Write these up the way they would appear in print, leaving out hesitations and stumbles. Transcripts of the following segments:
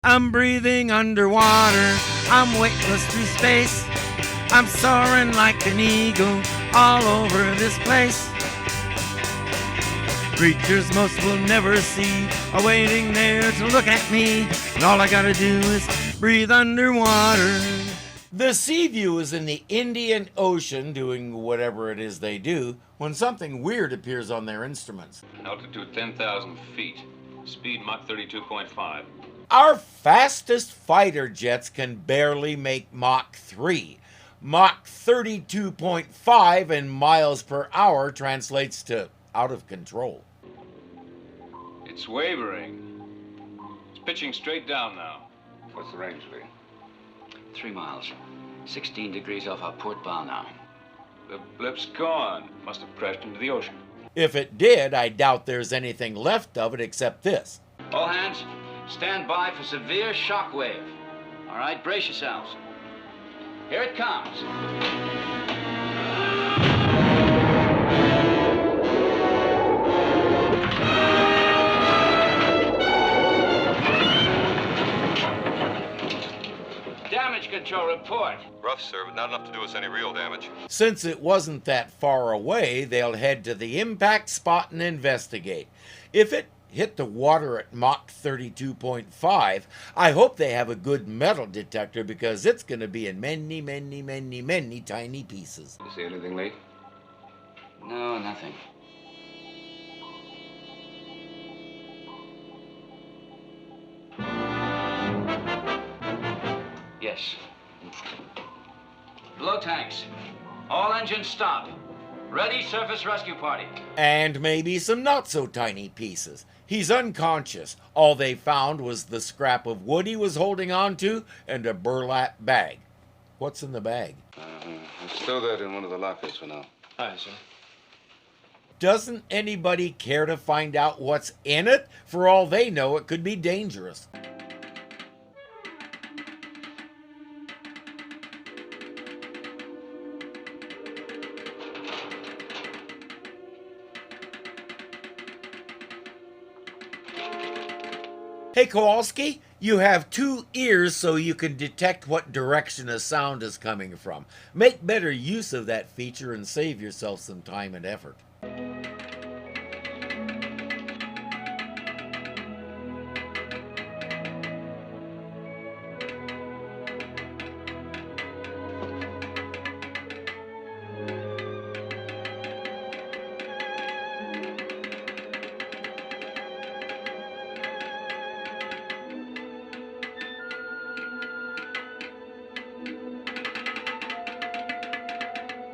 I'm breathing underwater, I'm weightless through space. I'm soaring like an eagle all over this place. Creatures most will never see are waiting there to look at me, and all I gotta do is breathe underwater. The Seaview is in the Indian Ocean doing whatever it is they do when something weird appears on their instruments. Altitude 10,000 feet. Speed Mach 32.5. Our fastest fighter jets can barely make Mach 3. Mach 32.5 in miles per hour translates to out of control. It's wavering. It's pitching straight down now. What's the range be? 3 miles. 16 degrees off our port bow now. The blip's gone. Must have crashed into the ocean. If it did, I doubt there's anything left of it except this. All hands, stand by for severe shock wave. All right, brace yourselves. Here it comes. Damage control report. Rough, sir, but not enough to do us any real damage. Since it wasn't that far away, they'll head to the impact spot and investigate. If it hit the water at Mach 32.5, I hope they have a good metal detector because it's going to be in many, many, many, many tiny pieces. You see anything, Lee? No, nothing. Yes. Blow tanks. All engines stop. Ready, surface rescue party. And maybe some not so tiny pieces. He's unconscious. All they found was the scrap of wood he was holding on to and a burlap bag. What's in the bag? Stow that in one of the lockers for now. Aye, sir. Doesn't anybody care to find out what's in it? For all they know, it could be dangerous. Hey Kowalski, you have 2 ears so you can detect what direction a sound is coming from. Make better use of that feature and save yourself some time and effort.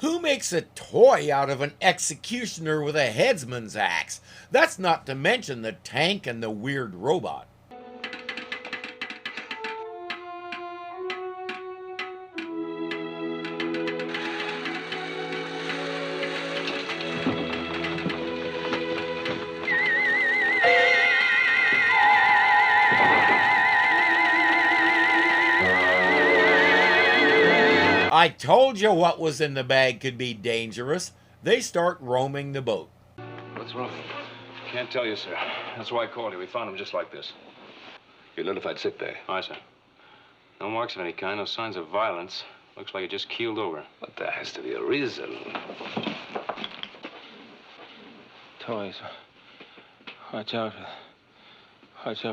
Who makes a toy out of an executioner with a headsman's axe? That's not to mention the tank and the weird robot. I told you what was in the bag could be dangerous. They start roaming the boat. What's wrong? Can't tell you, sir. That's why I called you. We found him just like this. You notified sick bay. Aye, sir. No marks of any kind, no signs of violence. Looks like it just keeled over. But there has to be a reason. Toys. Watch out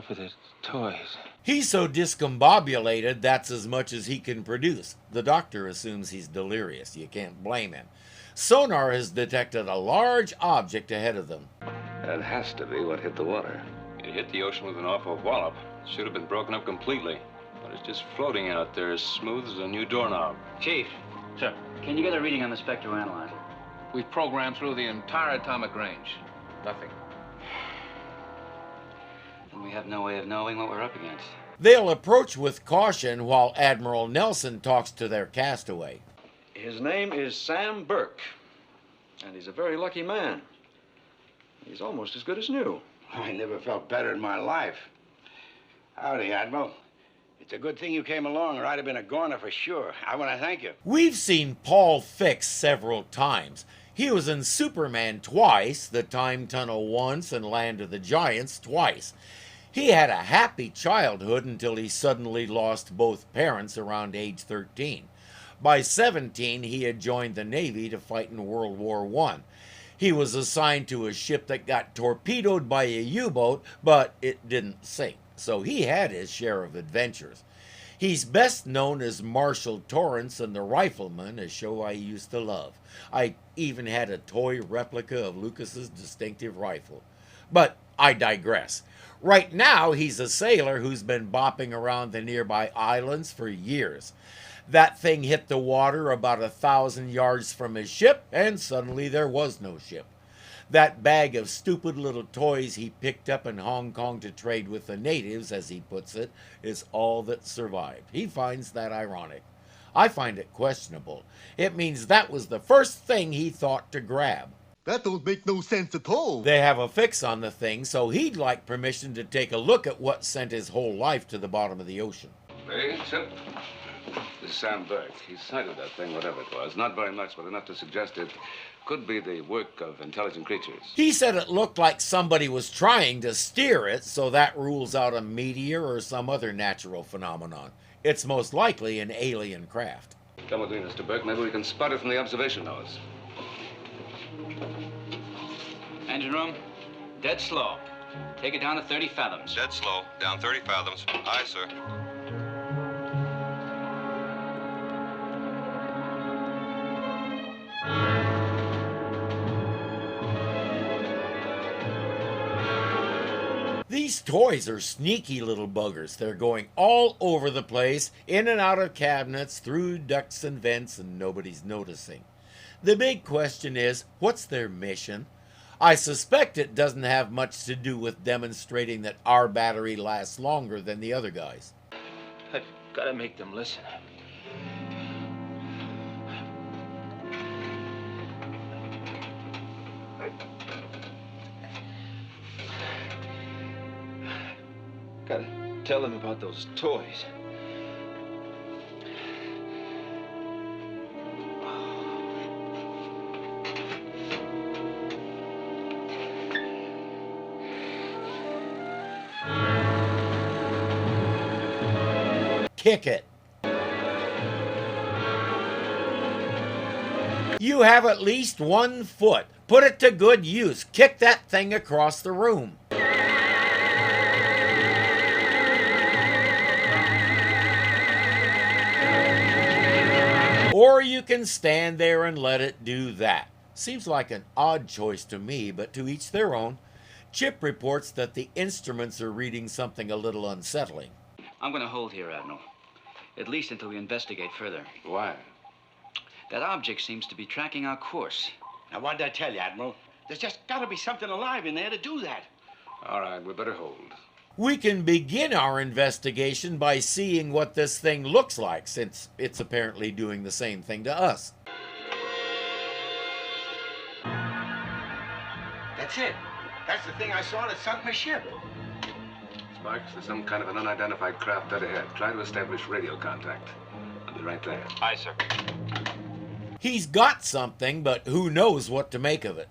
for the toys. He's so discombobulated, that's as much as he can produce. The doctor assumes he's delirious. You can't blame him. Sonar has detected a large object ahead of them. That has to be what hit the water. It hit the ocean with an awful wallop. Should have been broken up completely. But it's just floating out there as smooth as a new doorknob. Chief. Sir. Can you get a reading on the spectroanalyzer? We've programmed through the entire atomic range. Nothing. Then we have no way of knowing what we're up against. They'll approach with caution while Admiral Nelson talks to their castaway. His name is Sam Burke, and he's a very lucky man. He's almost as good as new. I never felt better in my life. Howdy, Admiral. It's a good thing you came along, or I'd have been a goner for sure. I want to thank you. We've seen Paul Fix several times. He was in Superman twice, the Time Tunnel once, and Land of the Giants twice. He had a happy childhood until he suddenly lost both parents around age 13. By 17, he had joined the Navy to fight in World War I. He was assigned to a ship that got torpedoed by a U-boat, but it didn't sink, so he had his share of adventures. He's best known as Marshal Torrance in The Rifleman, a show I used to love. I even had a toy replica of Lucas's distinctive rifle. But I digress. Right now, he's a sailor who's been bopping around the nearby islands for years. That thing hit the water about 1,000 yards from his ship, and suddenly there was no ship. That bag of stupid little toys he picked up in Hong Kong to trade with the natives, as he puts it, is all that survived. He finds that ironic. I find it questionable. It means that was the first thing he thought to grab. That don't make no sense at all. They have a fix on the thing, so he'd like permission to take a look at what sent his whole life to the bottom of the ocean. Hey, Chip. This is Sam Burke. He sighted that thing, whatever it was. Not very much, but enough to suggest it could be the work of intelligent creatures. He said it looked like somebody was trying to steer it, so that rules out a meteor or some other natural phenomenon. It's most likely an alien craft. Come with me, Mr. Burke. Maybe we can spot it from the observation nose. Engine room, dead slow. Take it down to 30 fathoms. Dead slow, down 30 fathoms. Aye, sir. These toys are sneaky little buggers. They're going all over the place, in and out of cabinets, through ducts and vents, and nobody's noticing. The big question is, what's their mission? I suspect it doesn't have much to do with demonstrating that our battery lasts longer than the other guys. I've got to make them listen. Got to tell them about those toys. Kick it. You have at least 1 foot. Put it to good use. Kick that thing across the room. Or you can stand there and let it do that. Seems like an odd choice to me, but to each their own. Chip reports that the instruments are reading something a little unsettling. I'm going to hold here, Admiral. At least until we investigate further. Why? That object seems to be tracking our course. Now, what did I tell you, Admiral? There's just got to be something alive in there to do that. All right, we better hold. We can begin our investigation by seeing what this thing looks like, since it's apparently doing the same thing to us. That's it. That's the thing I saw that sunk my ship. Sparks, there's some kind of an unidentified craft dead ahead. Try to establish radio contact. I'll be right there. Aye, sir. He's got something, but who knows what to make of it.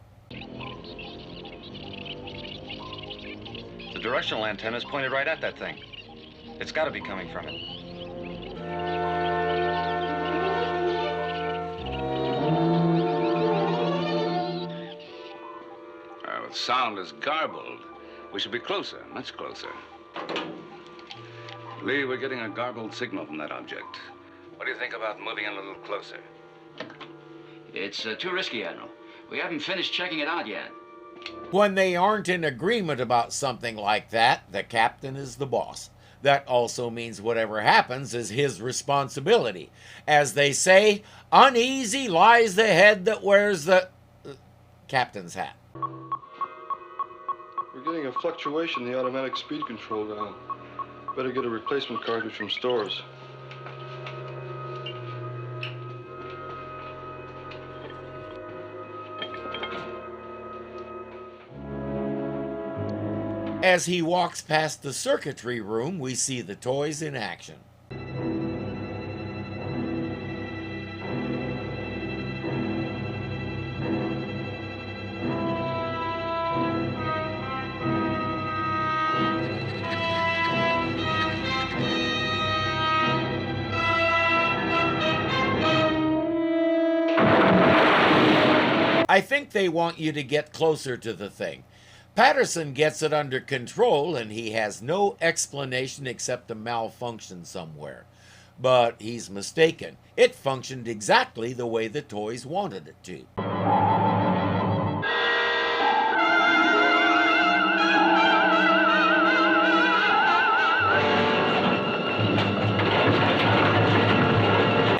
The directional antenna is pointed right at that thing. It's got to be coming from it. The sound is garbled. We should be closer, much closer. Lee, we're getting a garbled signal from that object. What do you think about moving in a little closer? It's too risky, Admiral. We haven't finished checking it out yet. When they aren't in agreement about something like that, the captain is the boss. That also means whatever happens is his responsibility. As they say, uneasy lies the head that wears the captain's hat. We're getting a fluctuation in the automatic speed control valve. Better get a replacement cartridge from stores. As he walks past the circuitry room, we see the toys in action. I think they want you to get closer to the thing. Patterson gets it under control, and he has no explanation except a malfunction somewhere. But he's mistaken. It functioned exactly the way the toys wanted it to.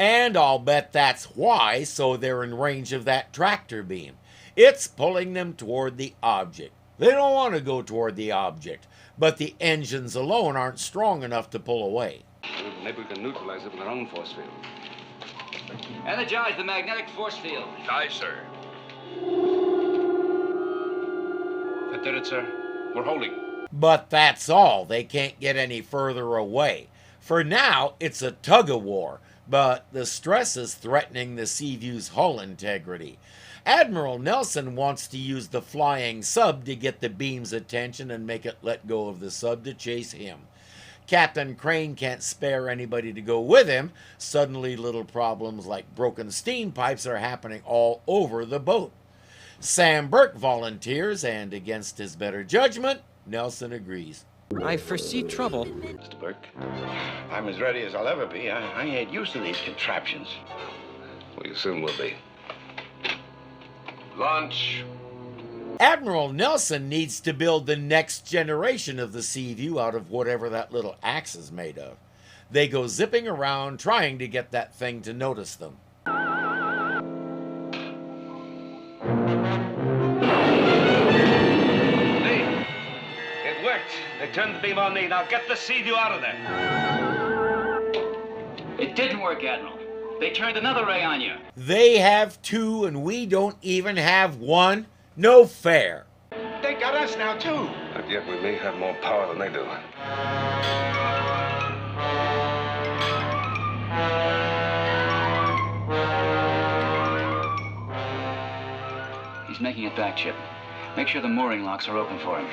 And I'll bet that's why, so they're in range of that tractor beam. It's pulling them toward the object. They don't want to go toward the object, but the engines alone aren't strong enough to pull away. Maybe we can neutralize it with our own force field. Energize the magnetic force field. Aye, sir. That did it, sir. We're holding. But that's all. They can't get any further away. For now, it's a tug-of-war, but the stress is threatening the Seaview's hull integrity. Admiral Nelson wants to use the flying sub to get the beam's attention and make it let go of the sub to chase him. Captain Crane can't spare anybody to go with him. Suddenly, little problems like broken steam pipes are happening all over the boat. Sam Burke volunteers, and against his better judgment, Nelson agrees. I foresee trouble. Mr. Burke, I'm as ready as I'll ever be. I ain't used to these contraptions. Well, you soon will be. Launch. Admiral Nelson needs to build the next generation of the Seaview out of whatever that little axe is made of. They go zipping around trying to get that thing to notice them. Lee, it worked. They turned the beam on me. Now get the Seaview out of there. It didn't work, Admiral. They turned another ray on you. They have two and we don't even have one? No fair. They got us now, too. But yet we may have more power than they do. He's making it back, Chip. Make sure the mooring locks are open for him.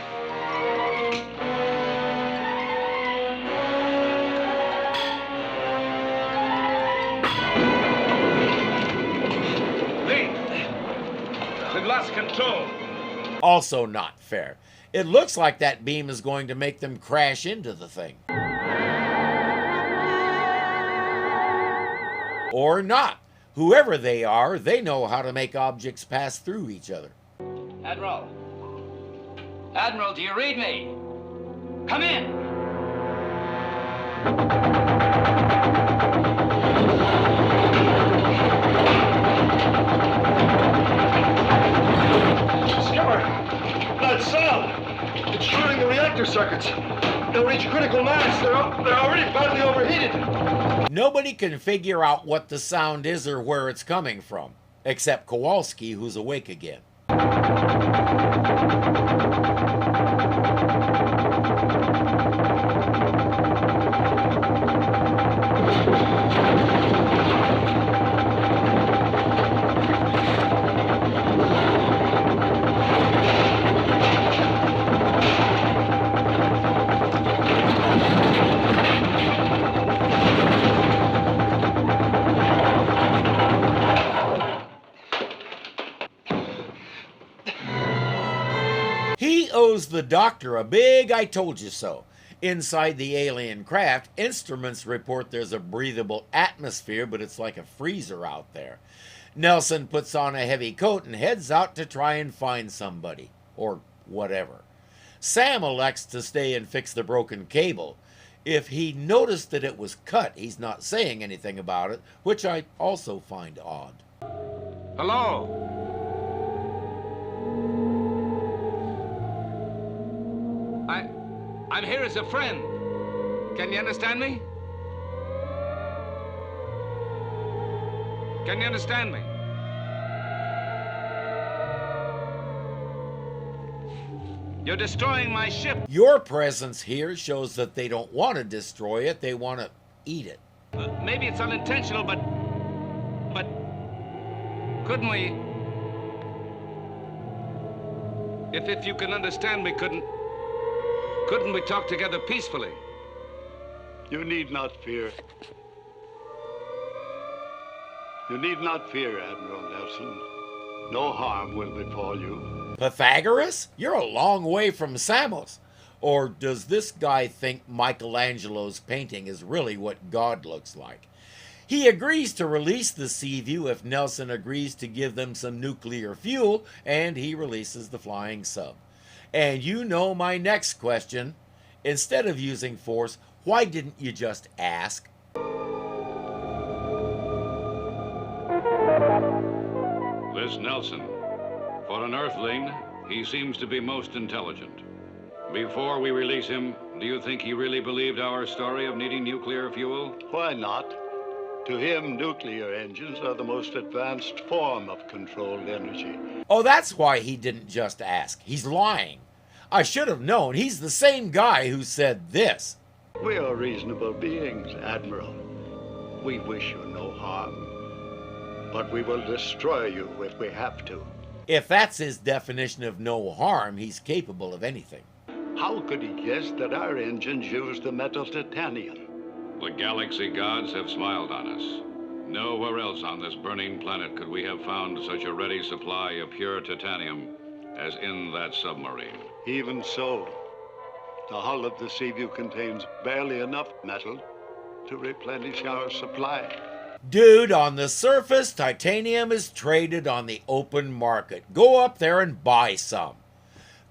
We've lost control. Also not fair. It looks like that beam is going to make them crash into the thing. Or not. Whoever they are, they know how to make objects pass through each other. Admiral. Admiral, do you read me? Come in. That sound! It's shorting the reactor circuits. They'll reach critical mass. They're already badly overheated. Nobody can figure out what the sound is or where it's coming from, except Kowalski, who's awake again. He owes the doctor a big I told you so. Inside the alien craft, instruments report there's a breathable atmosphere, but it's like a freezer out there. Nelson puts on a heavy coat and heads out to try and find somebody, or whatever. Sam elects to stay and fix the broken cable. If he noticed that it was cut, he's not saying anything about it, which I also find odd. Hello? I'm here as a friend. Can you understand me? Can you understand me? You're destroying my ship. Your presence here shows that they don't want to destroy it, they want to eat it. Maybe it's unintentional, but couldn't we? If you can understand me, couldn't we talk together peacefully? You need not fear. You need not fear, Admiral Nelson. No harm will befall you. Pythagoras? You're a long way from Samos. Or does this guy think Michelangelo's painting is really what God looks like? He agrees to release the Seaview if Nelson agrees to give them some nuclear fuel, and he releases the flying sub. And you know my next question. Instead of using force, why didn't you just ask? This Nelson. For an Earthling, he seems to be most intelligent. Before we release him, do you think he really believed our story of needing nuclear fuel? Why not? To him, nuclear engines are the most advanced form of controlled energy. Oh, that's why he didn't just ask. He's lying. I should have known. He's the same guy who said this. We are reasonable beings, Admiral. We wish you no harm. But we will destroy you if we have to. If that's his definition of no harm, he's capable of anything. How could he guess that our engines use the metal titanium? The galaxy gods have smiled on us. Nowhere else on this burning planet could we have found such a ready supply of pure titanium as in that submarine. Even so, the hull of the Seaview contains barely enough metal to replenish our supply. Dude, on the surface, titanium is traded on the open market. Go up there and buy some.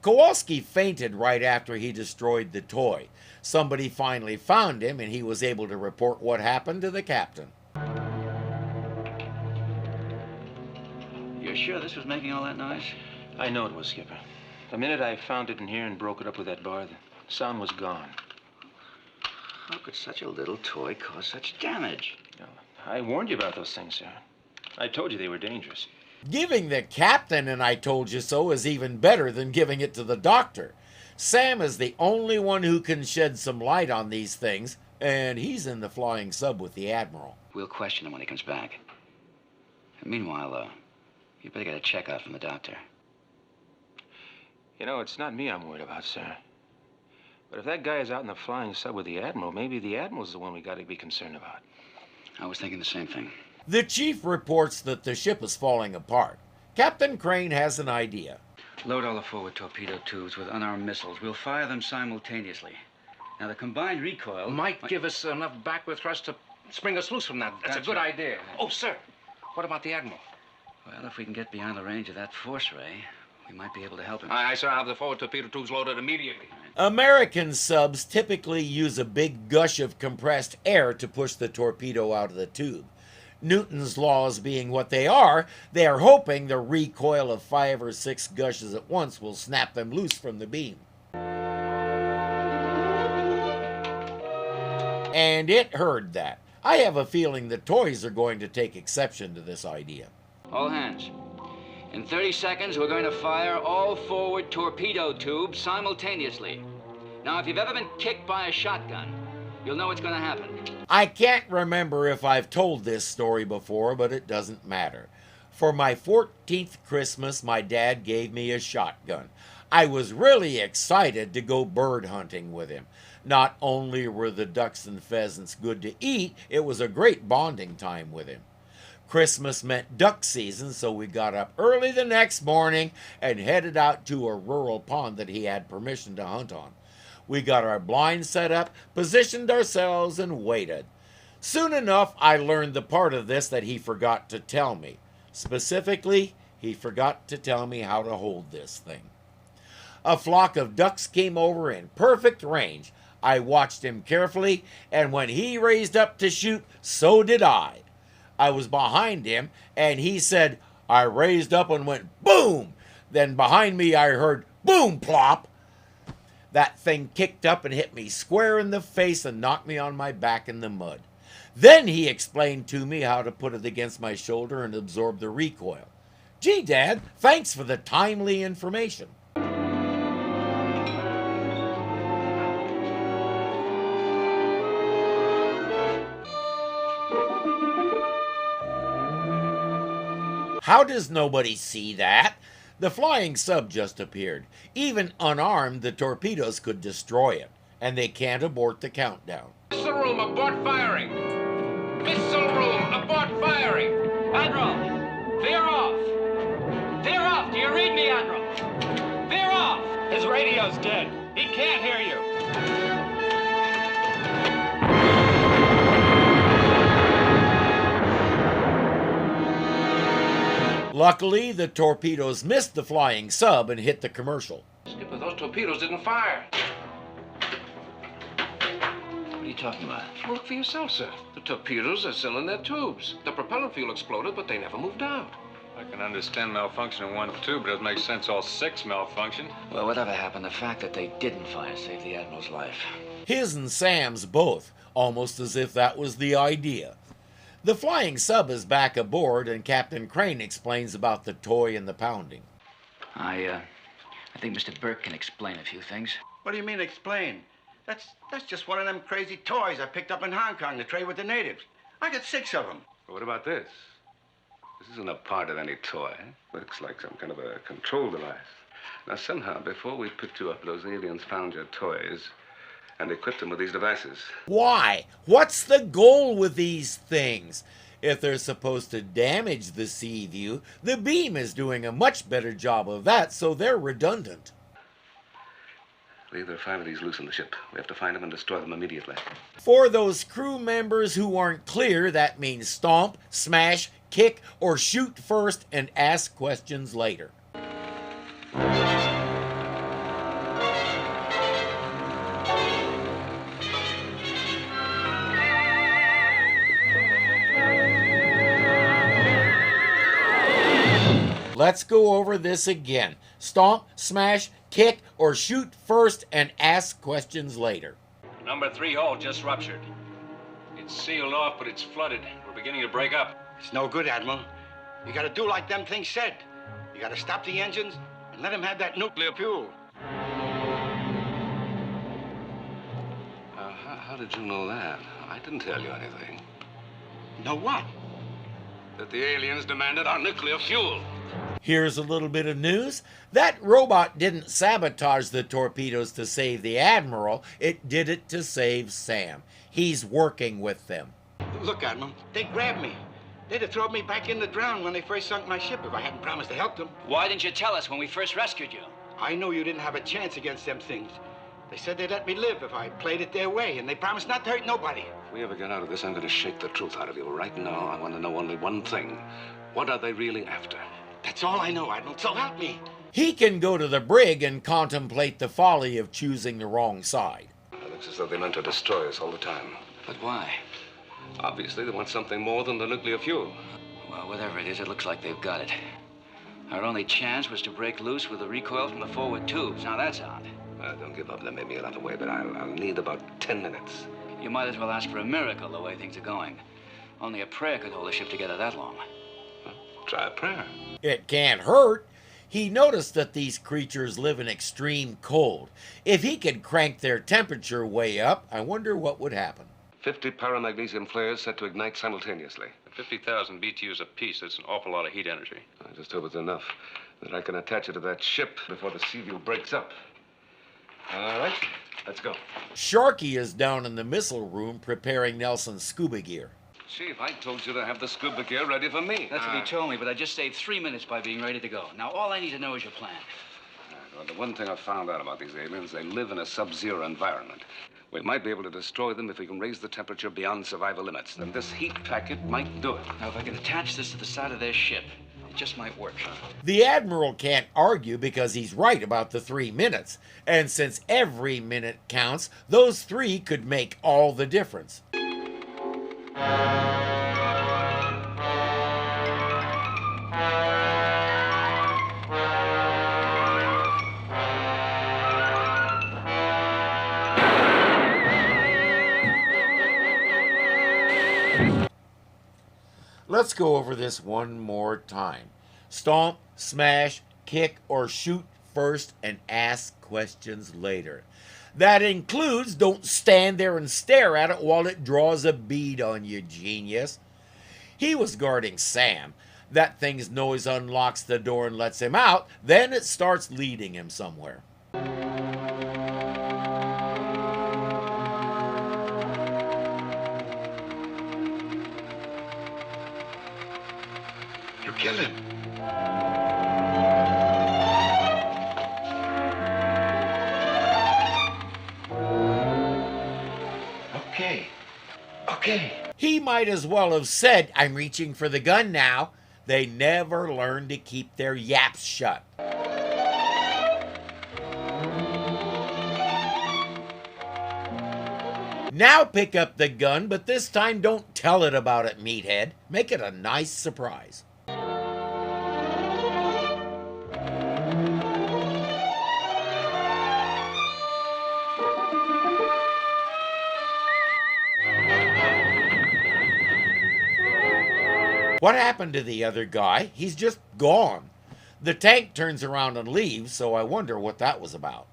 Kowalski fainted right after he destroyed the toy. Somebody finally found him, and he was able to report what happened to the captain. You're sure this was making all that noise? I know it was, Skipper. The minute I found it in here and broke it up with that bar, the sound was gone. How could such a little toy cause such damage? I warned you about those things, sir. I told you they were dangerous. Giving the captain an "I told you so" is even better than giving it to the doctor. Sam is the only one who can shed some light on these things, and he's in the flying sub with the Admiral. We'll question him when he comes back. And meanwhile, you better get a checkup from the doctor. You know, it's not me I'm worried about, sir. But if that guy is out in the flying sub with the Admiral, maybe the Admiral's the one we got to be concerned about. I was thinking the same thing. The chief reports that the ship is falling apart. Captain Crane has an idea. Load all the forward torpedo tubes with unarmed missiles. We'll fire them simultaneously. Now, the combined recoil might give us enough backward thrust to spring us loose from that. That's a good idea. Oh, sir, what about the Admiral? Well, if we can get beyond the range of that force ray, we might be able to help him. Aye, sir. I'll have the forward torpedo tubes loaded immediately. American subs typically use a big gush of compressed air to push the torpedo out of the tube. Newton's laws being what they are hoping the recoil of 5 or 6 gushes at once will snap them loose from the beam. And it heard that. I have a feeling the toys are going to take exception to this idea. All hands. In 30 seconds, we're going to fire all forward torpedo tubes simultaneously. Now, if you've ever been kicked by a shotgun, you'll know what's going to happen. I can't remember if I've told this story before, but it doesn't matter. For my 14th Christmas, my dad gave me a shotgun. I was really excited to go bird hunting with him. Not only were the ducks and pheasants good to eat, it was a great bonding time with him. Christmas meant duck season, so we got up early the next morning and headed out to a rural pond that he had permission to hunt on. We got our blinds set up, positioned ourselves, and waited. Soon enough, I learned the part of this that he forgot to tell me. Specifically, he forgot to tell me how to hold this thing. A flock of ducks came over in perfect range. I watched him carefully, and when he raised up to shoot, so did I. I was behind him, and he said, I raised up and went boom. Then behind me, I heard boom plop. That thing kicked up and hit me square in the face and knocked me on my back in the mud. Then he explained to me how to put it against my shoulder and absorb the recoil. Gee, Dad, thanks for the timely information. How does nobody see that? The flying sub just appeared. Even unarmed, the torpedoes could destroy it, and they can't abort the countdown. Missile room, abort firing! Missile room, abort firing! Admiral, veer off! fellow's dead. He can't hear you. Luckily, the torpedoes missed the flying sub and hit the commercial. Skipper, those torpedoes didn't fire. What are you talking about? Look for yourself, sir. The torpedoes are still in their tubes. The propellant fuel exploded, but they never moved out. I can understand malfunction in one tube, but it doesn't make sense all six malfunction. Well, whatever happened, the fact that they didn't fire saved the Admiral's life. His and Sam's both, almost as if that was the idea. The flying sub is back aboard, and Captain Crane explains about the toy and the pounding. I think Mr. Burke can explain a few things. What do you mean, explain? That's just one of them crazy toys I picked up in Hong Kong to trade with the natives. I got 6 of them. But what about this? This isn't a part of any toy. Looks like some kind of a control device. Now, somehow, before we picked you up, those aliens found your toys and equipped them with these devices. Why? What's the goal with these things? If they're supposed to damage the Seaview, the beam is doing a much better job of that, so they're redundant. There are 5 of these loose on the ship. We have to find them and destroy them immediately. For those crew members who aren't clear, that means stomp, smash, kick, or shoot first and ask questions later. Let's go over this again. Stomp, smash, kick, or shoot first and ask questions later. Number 3 hole just ruptured. It's sealed off, but it's flooded. We're beginning to break up. It's no good, Admiral. You gotta do like them things said. You gotta stop the engines and let them have that nuclear fuel. How did you know that? I didn't tell you anything. Know what? That the aliens demanded our nuclear fuel. Here's a little bit of news. That robot didn't sabotage the torpedoes to save the Admiral. It did it to save Sam. He's working with them. Look, Admiral, they grabbed me. They'd have thrown me back in the drown when they first sunk my ship if I hadn't promised to help them. Why didn't you tell us when we first rescued you? I knew you didn't have a chance against them things. They said they'd let me live if I played it their way, and they promised not to hurt nobody. If we ever get out of this, I'm going to shake the truth out of you. Right now, I want to know only one thing. What are they really after? That's all I know, Admiral, so help me. He can go to the brig and contemplate the folly of choosing the wrong side. It looks as though they meant to destroy us all the time. But why? Obviously, they want something more than the nuclear fuel. Well, whatever it is, it looks like they've got it. Our only chance was to break loose with the recoil from the forward tubes. Now, that's odd. Don't give up. There may be another way, but I'll need about 10 minutes. You might as well ask for a miracle the way things are going. Only a prayer could hold the ship together that long. Well, try a prayer. It can't hurt. He noticed that these creatures live in extreme cold. If he could crank their temperature way up, I wonder what would happen. 50 paramagnesium flares set to ignite simultaneously. At 50,000 BTUs apiece, that's an awful lot of heat energy. I just hope it's enough that I can attach it to that ship before the Seaview breaks up. All right, let's go. Sharky is down in the missile room preparing Nelson's scuba gear. Chief, I told you to have the scuba gear ready for me. That's what he told me, but I just saved 3 minutes by being ready to go. Now, all I need to know is your plan. Well, the one thing I found out about these aliens, they live in a sub-zero environment. We might be able to destroy them if we can raise the temperature beyond survival limits. Then this heat packet might do it. Now, if I can attach this to the side of their ship, it just might work. The Admiral can't argue because he's right about the 3 minutes. And since every minute counts, those 3 could make all the difference. Let's go over this one more time. Stomp, smash, kick, or shoot first and ask questions later. That includes don't stand there and stare at it while it draws a bead on you, genius. He was guarding Sam. That thing's noise unlocks the door and lets him out. Then it starts leading him somewhere. You killed him. Okay. He might as well have said, "I'm reaching for the gun now." They never learn to keep their yaps shut. Now pick up the gun, but this time don't tell it about it, meathead. Make it a nice surprise. What happened to the other guy? He's just gone. The tank turns around and leaves, so I wonder what that was about.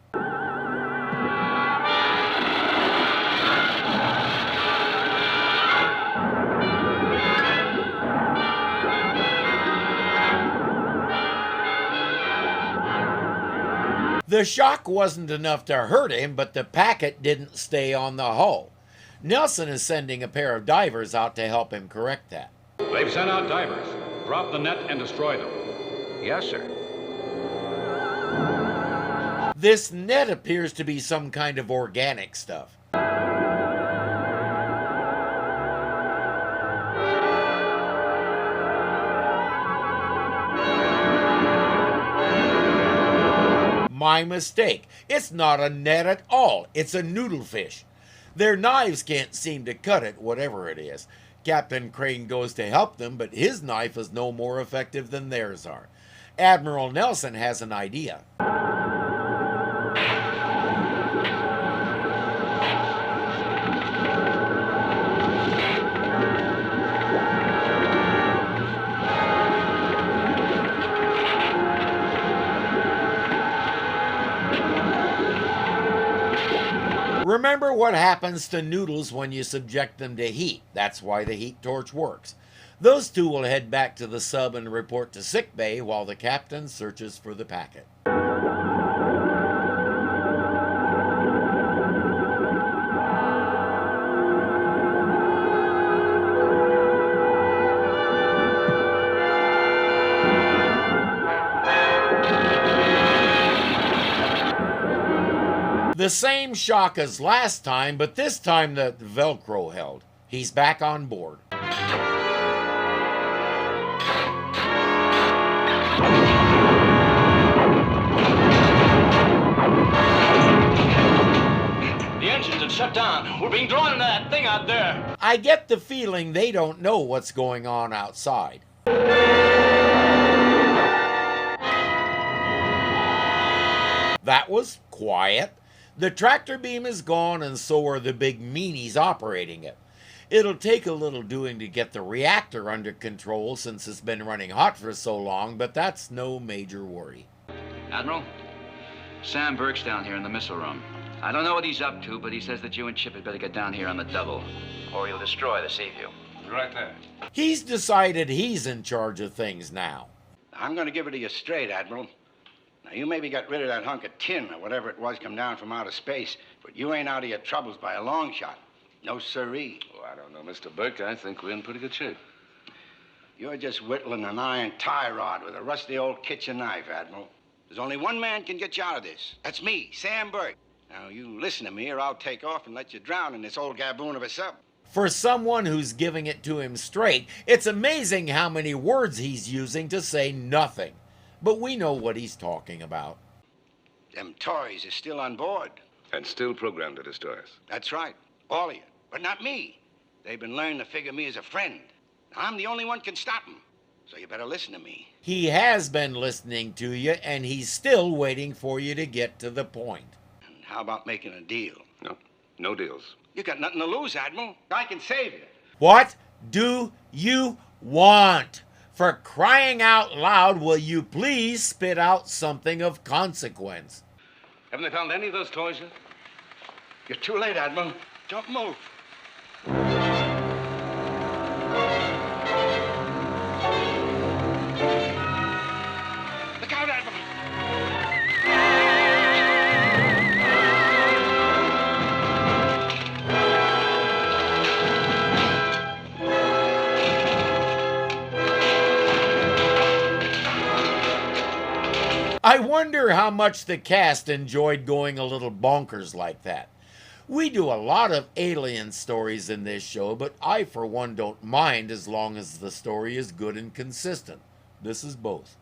The shock wasn't enough to hurt him, but the packet didn't stay on the hull. Nelson is sending a pair of divers out to help him correct that. They've sent out divers. Drop the net and destroy them. Yes, sir. This net appears to be some kind of organic stuff. My mistake. It's not a net at all. It's a noodlefish. Their knives can't seem to cut it, whatever it is. Captain Crane goes to help them, but his knife is no more effective than theirs are. Admiral Nelson has an idea. Remember what happens to noodles when you subject them to heat. That's why the heat torch works. Those two will head back to the sub and report to sickbay while the captain searches for the packet. The same shock as last time, but this time the Velcro held. He's back on board. The engines have shut down. We're being drawn into that thing out there. I get the feeling they don't know what's going on outside. That was quiet. The tractor beam is gone, and so are the big meanies operating it. It'll take a little doing to get the reactor under control since it's been running hot for so long, but that's no major worry. Admiral, Sam Burke's down here in the missile room. I don't know what he's up to, but he says that you and Chip had better get down here on the double, or he'll destroy the Seaview. Right there. He's decided he's in charge of things now. I'm going to give it to you straight, Admiral. Now, you maybe got rid of that hunk of tin or whatever it was come down from outer space, but you ain't out of your troubles by a long shot. No siree. Oh, I don't know, Mr. Burke. I think we're in pretty good shape. You're just whittling an iron tie rod with a rusty old kitchen knife, Admiral. There's only one man can get you out of this. That's me, Sam Burke. Now, you listen to me or I'll take off and let you drown in this old gaboon of a sub. For someone who's giving it to him straight, it's amazing how many words he's using to say nothing. But we know what he's talking about. Them toys are still on board. And still programmed to destroy us. That's right. All of you. But not me. They've been learning to figure me as a friend. I'm the only one can stop them. So you better listen to me. He has been listening to you, and he's still waiting for you to get to the point. And how about making a deal? No. No deals. You got nothing to lose, Admiral. I can save you. What do you want? For crying out loud, will you please spit out something of consequence? Haven't they found any of those toys yet? You're too late, Admiral. Don't move. Look out, Admiral. I wonder how much the cast enjoyed going a little bonkers like that. We do a lot of alien stories in this show, but I for one don't mind as long as the story is good and consistent. This is both.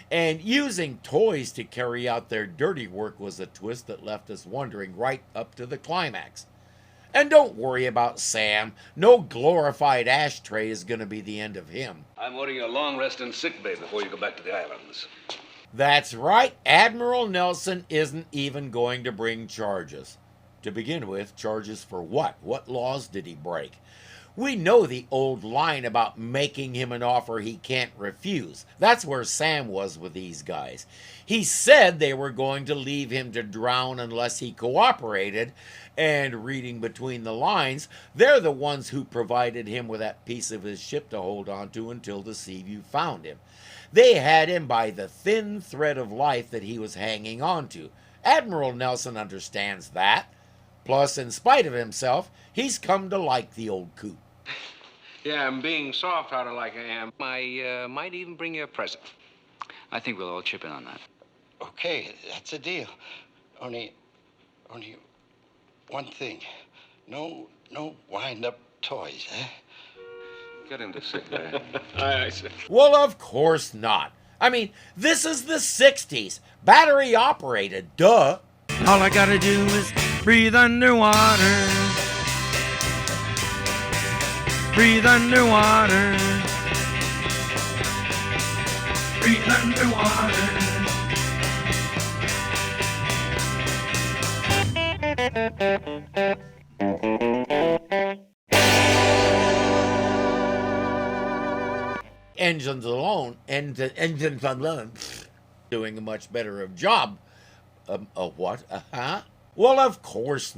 And using toys to carry out their dirty work was a twist that left us wondering right up to the climax. And don't worry about Sam. No glorified ashtray is going to be the end of him. I'm ordering a long rest in sick bay before you go back to the islands. That's right. Admiral Nelson isn't even going to bring charges. To begin with, charges for what? What laws did he break? We know the old line about making him an offer he can't refuse. That's where Sam was with these guys. He said they were going to leave him to drown unless he cooperated, and reading between the lines, they're the ones who provided him with that piece of his ship to hold on to until the Seaview found him. They had him by the thin thread of life that he was hanging on to. Admiral Nelson understands that. Plus, in spite of himself, he's come to like the old coot. Yeah, and being soft-hearted like I am, I might even bring you a present. I think we'll all chip in on that. Okay, that's a deal. Only one thing. No wind-up toys, eh? Get into sick bay. Aye, sir. Well, of course not. I mean, this is the 60s. Battery operated, duh. All I gotta do is breathe underwater. Breathe underwater. Breathe underwater. Engines alone, doing a much better of job. What? Well, of course.